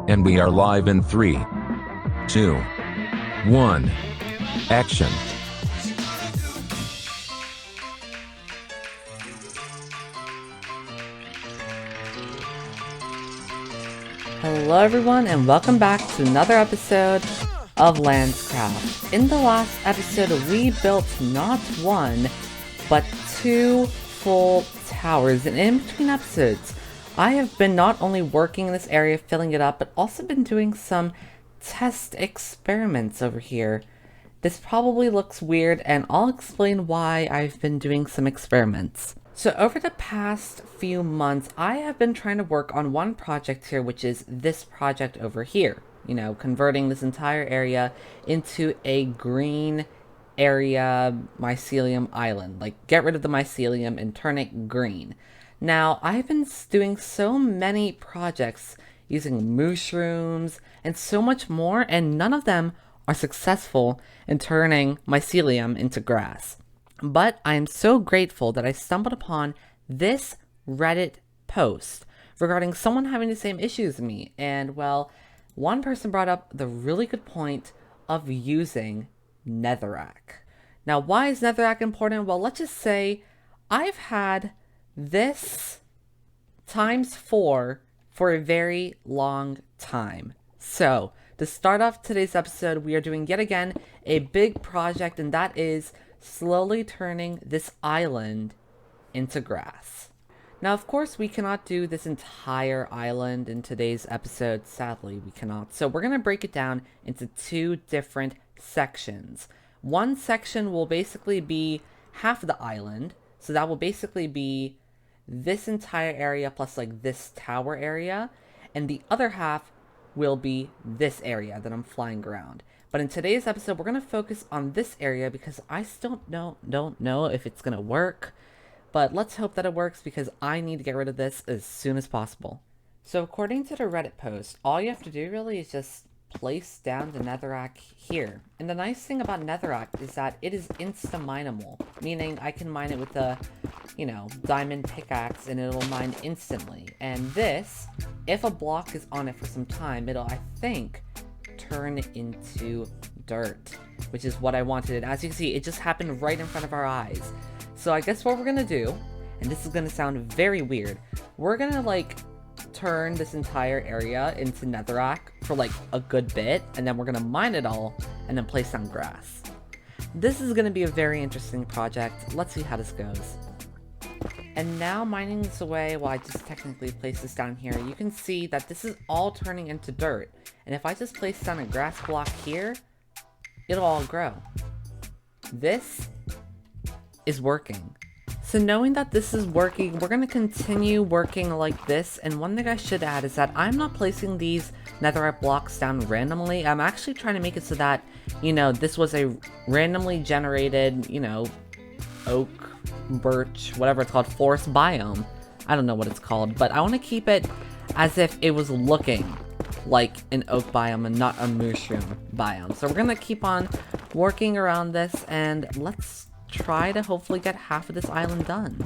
And we are live in 3, 2, 1, action. Hello everyone and welcome back to another episode of LanzCraft. In the last episode we built not one, but 2 full towers, and in between episodes I have been not only working in this area filling it up, but also been doing some test experiments over here. This probably looks weird and I'll explain why I've been doing some experiments. So over the past few months, I have been trying to work on one project here, which is this project over here. You know, converting this entire area into a green area mycelium island. Like, get rid of the mycelium and turn it green. Now, I've been doing so many projects using mushrooms and so much more, and none of them are successful in turning mycelium into grass. But I am so grateful that I stumbled upon this Reddit post regarding someone having the same issues as me. And well, one person brought up the really good point of using netherrack. Now, why is netherrack important? Well, let's just say I've had this times 4 for a very long time. So, to start off today's episode, we are doing yet again a big project, and that is slowly turning this island into grass. Now, of course, we cannot do this entire island in today's episode. Sadly, we cannot. So we're going to break it down into 2 different sections. One section will basically be half of the island. So that will basically be this entire area plus like this tower area. And the other half will be this area that I'm flying around. But in today's episode, we're going to focus on this area because I still don't know if it's going to work. But let's hope that it works because I need to get rid of this as soon as possible. So according to the Reddit post, all you have to do really is just place down the netherrack here. And the nice thing about netherrack is that it is insta-mineable, meaning I can mine it with a, diamond pickaxe and it'll mine instantly. And this, if a block is on it for some time, it'll, I think, turn into dirt, which is what I wanted. As you can see, it just happened right in front of our eyes. So I guess what we're gonna do, and this is gonna sound very weird, we're gonna turn this entire area into netherrack for a good bit, and then we're gonna mine it all and then place down grass. This is gonna be a very interesting project. Let's see how this goes. And now mining this away while I just technically place this down here, you can see that this is all turning into dirt. And if I just place down a grass block here, it'll all grow. This is working. So knowing that this is working, we're going to continue working like this. And one thing I should add is that I'm not placing these netherite blocks down randomly. I'm actually trying to make it so that, this was a randomly generated, oak, birch, whatever it's called, forest biome. I don't know what it's called, but I want to keep it as if it was looking like an oak biome and not a mushroom biome. So we're going to keep on working around this, and let's try to hopefully get half of this island done.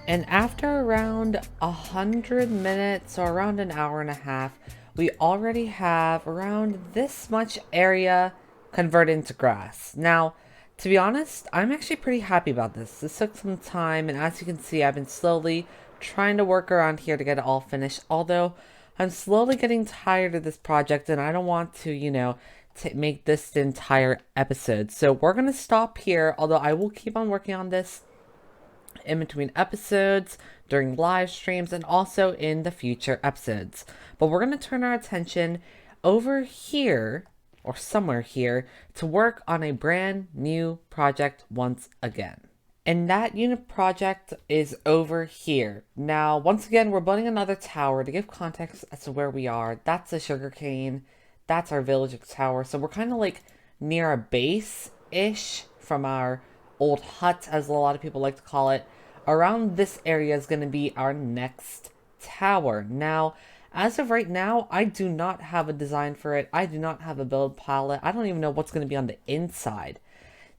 And after around 100 minutes, or around an hour and a half, we already have around this much area converted into grass. Now, To be honest, I'm actually pretty happy about this. This took some time, and as you can see, I've been slowly trying to work around here to get it all finished, although I'm slowly getting tired of this project, and I don't want to, make this the entire episode. So we're going to stop here, although I will keep on working on this in between episodes, during live streams, and also in the future episodes. But we're going to turn our attention over here, or somewhere here, to work on a brand new project once again. And that unit project is over here. Now, once again, we're building another tower. To give context as to where we are, that's a sugarcane. That's our village tower. So we're kind of like near a base-ish from our old hut, as a lot of people like to call it. Around this area is going to be our next tower. Now, as of right now, I do not have a design for it. I do not have a build palette. I don't even know what's going to be on the inside.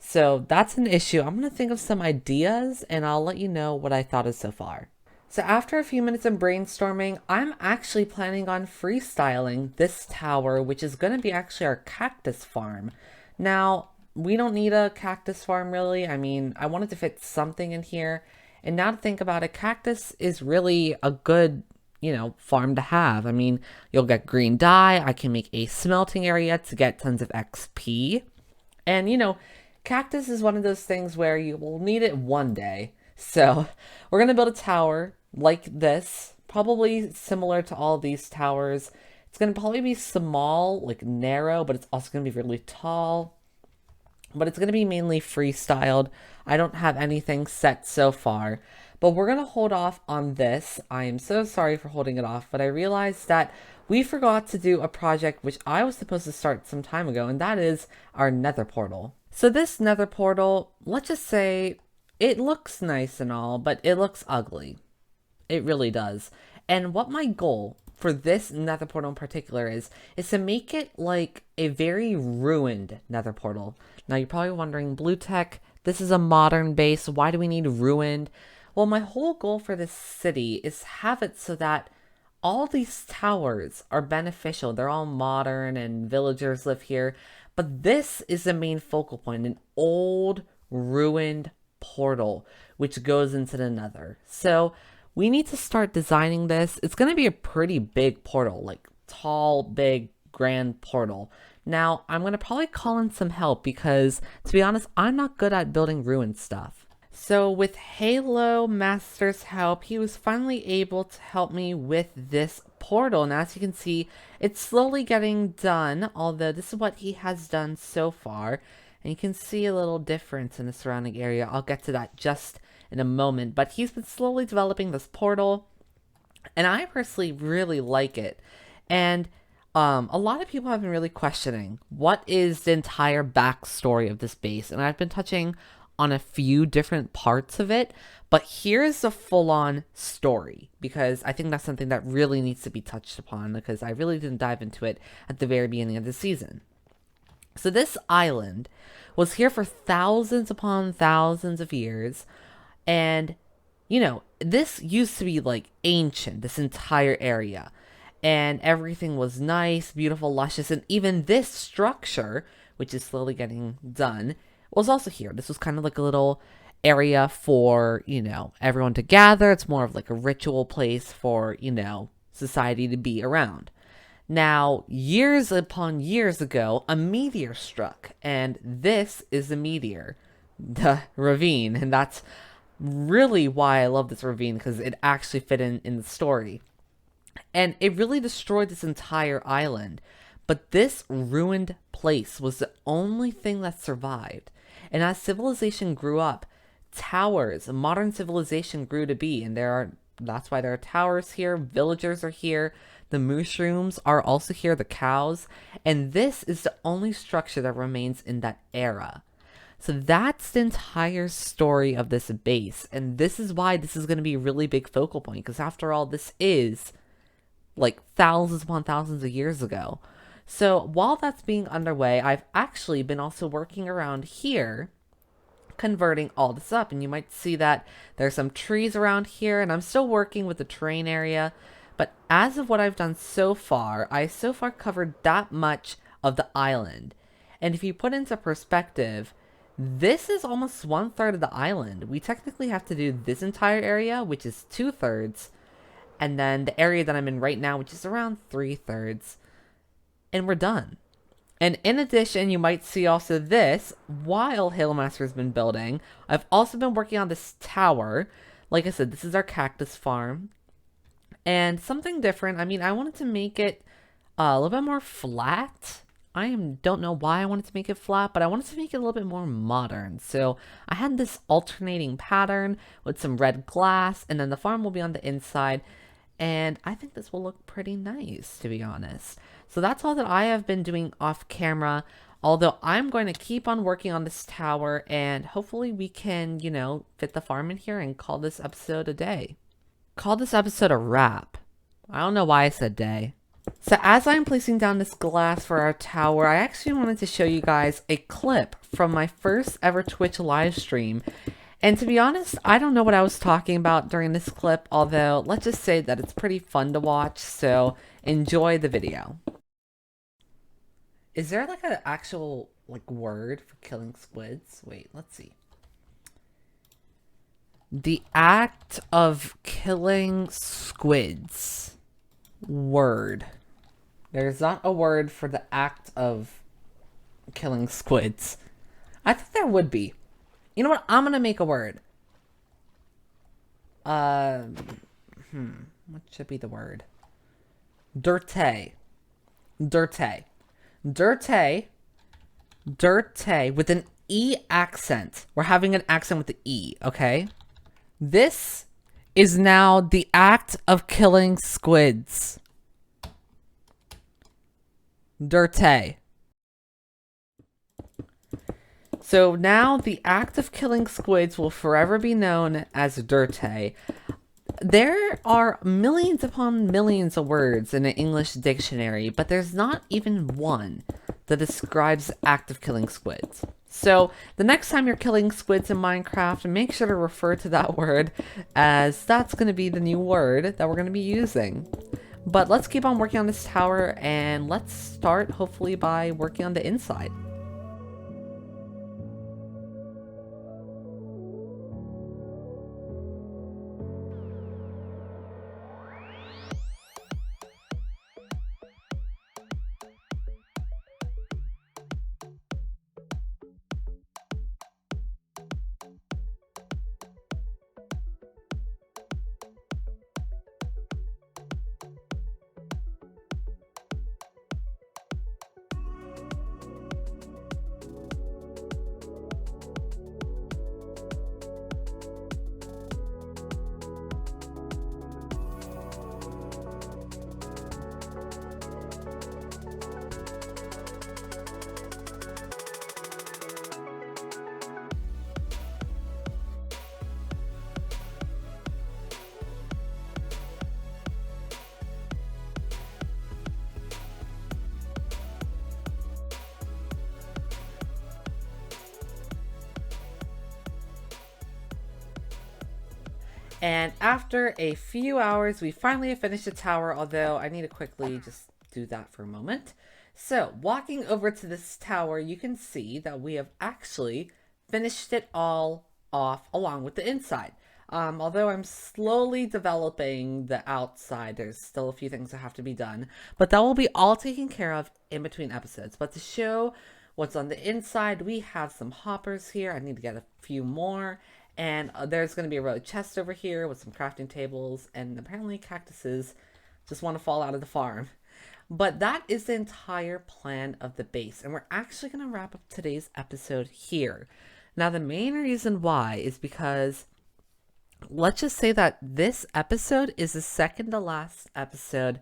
So that's an issue. I'm going to think of some ideas and I'll let you know what I thought of so far. So after a few minutes of brainstorming, I'm actually planning on freestyling this tower, which is going to be actually our cactus farm. Now, we don't need a cactus farm really. I mean, I wanted to fit something in here. And now to think about it, cactus is really a good, farm to have. I mean, you'll get green dye. I can make a smelting area to get tons of XP. And, cactus is one of those things where you will need it one day. So we're going to build a tower like this, probably similar to all these towers. It's going to probably be small, like narrow, but it's also going to be really tall. But it's going to be mainly freestyled. I don't have anything set so far. But we're going to hold off on this. I am so sorry for holding it off, but I realized that we forgot to do a project which I was supposed to start some time ago, and that is our nether portal. So this nether portal, let's just say, it looks nice and all, but it looks ugly. It really does. And what my goal for this nether portal in particular is to make it like a very ruined nether portal. Now you're probably wondering, BluTech, this is a modern base, why do we need ruined? Well, my whole goal for this city is have it so that all these towers are beneficial. They're all modern and villagers live here. But this is the main focal point, an old ruined portal which goes into the nether. So we need to start designing this. It's going to be a pretty big portal, like tall, big, grand portal. Now, I'm going to probably call in some help because, to be honest, I'm not good at building ruined stuff. So with Halo Master's help, he was finally able to help me with this portal. And as you can see, it's slowly getting done, although this is what he has done so far. And you can see a little difference in the surrounding area. I'll get to that just in a moment. But he's been slowly developing this portal, and I personally really like it. And a lot of people have been really questioning what is the entire backstory of this base. And I've been touching on a few different parts of it, but here's the full-on story because I think that's something that really needs to be touched upon because I really didn't dive into it at the very beginning of the season. So this island was here for thousands upon thousands of years, and this used to be like ancient, this entire area, and everything was nice, beautiful, luscious, and even this structure, which is slowly getting done, was also here. This was kind of like a little area for, everyone to gather. It's more of like a ritual place for, society to be around. Now, years upon years ago, a meteor struck, and this is the meteor, the ravine, and that's really why I love this ravine, because it actually fit in the story. And it really destroyed this entire island, but this ruined place was the only thing that survived. And as civilization grew up, towers, modern civilization grew to be, and that's why there are towers here, villagers are here, the mushrooms are also here, the cows, and this is the only structure that remains in that era. So that's the entire story of this base, and this is why this is going to be a really big focal point, because after all, this is like thousands upon thousands of years ago. So while that's being underway, I've actually been also working around here, converting all this up. And you might see that there's some trees around here, and I'm still working with the terrain area. But as of what I've done so far, I so far covered that much of the island. And if you put into perspective, This is almost 1/3 of the island. We technically have to do this entire area, which is 2/3, and then the area that I'm in right now, which is around 3/3, and we're done. And in addition, you might see also this, while Hailmaster's been building, I've also been working on this tower. Like I said, this is our cactus farm. And something different, I mean, I wanted to make it a little bit more flat. Don't know why I wanted to make it flat, but I wanted to make it a little bit more modern. So I had this alternating pattern with some red glass, and then the farm will be on the inside. And I think this will look pretty nice, to be honest. So that's all that I have been doing off camera. Although I'm going to keep on working on this tower, and hopefully we can, fit the farm in here and call this episode a day. Call this episode a wrap. I don't know why I said day. So as I'm placing down this glass for our tower, I actually wanted to show you guys a clip from my first ever Twitch live stream. And to be honest, I don't know what I was talking about during this clip, although let's just say that it's pretty fun to watch, so enjoy the video. Is there like an actual word for killing squids? Wait, let's see. The act of killing squids. Word. There's not a word for the act of killing squids. I think there would be. You know what? I'm gonna make a word. What should be the word? Dirte. Dirte. Dirte. Dirte with an E accent. We're having an accent with the E, okay? This is now the act of killing squids. Dirte. So now the act of killing squids will forever be known as dirte. There are millions upon millions of words in an English dictionary, but there's not even one that describes the act of killing squids. So the next time you're killing squids in Minecraft, make sure to refer to that word, as that's going to be the new word that we're going to be using. But let's keep on working on this tower, and let's start hopefully by working on the inside. And after a few hours, we finally have finished the tower, although I need to quickly just do that for a moment. So, walking over to this tower, you can see that we have actually finished it all off along with the inside. Although I'm slowly developing the outside, there's still a few things that have to be done, but that will be all taken care of in between episodes. But to show what's on the inside, we have some hoppers here. I need to get a few more. And there's going to be a row of chests over here with some crafting tables, and apparently cactuses just want to fall out of the farm. But that is the entire plan of the base, and we're actually going to wrap up today's episode here. Now, the main reason why is because let's just say that this episode is the second to last episode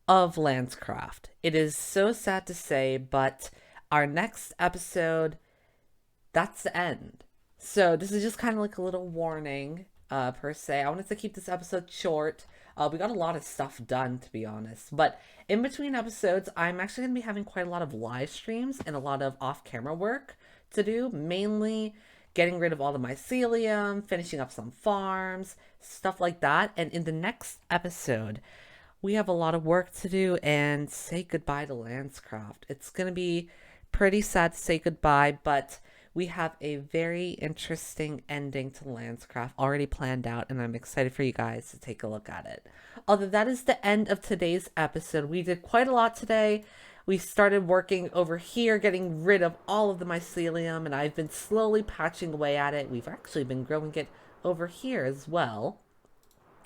of LanzCraft. It is so sad to say, but our next episode, that's the end. So this is just kind of like a little warning, per se. I wanted to keep this episode short. We got a lot of stuff done, to be honest. But in between episodes, I'm actually going to be having quite a lot of live streams and a lot of off-camera work to do. Mainly getting rid of all the mycelium, finishing up some farms, stuff like that. And in the next episode, we have a lot of work to do and say goodbye to LanzCraft. It's going to be pretty sad to say goodbye, but we have a very interesting ending to LanzCraft already planned out, and I'm excited for you guys to take a look at it. Although that is the end of today's episode. We did quite a lot today. We started working over here, getting rid of all of the mycelium, and I've been slowly patching away at it. We've actually been growing it over here as well.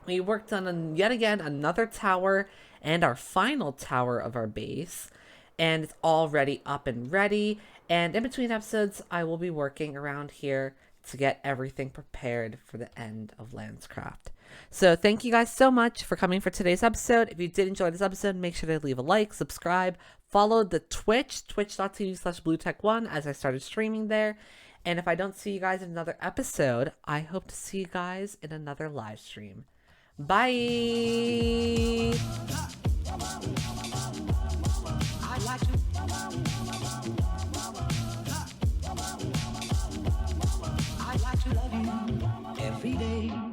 We worked on yet again another tower and our final tower of our base, and it's already up and ready. And in between episodes, I will be working around here to get everything prepared for the end of LanzCraft. So thank you guys so much for coming for today's episode. If you did enjoy this episode, make sure to leave a like, subscribe, follow the twitch.tv/BluTech1 as I started streaming there. And if I don't see you guys in another episode, I hope to see you guys in another live stream. Bye! I like to love you every day.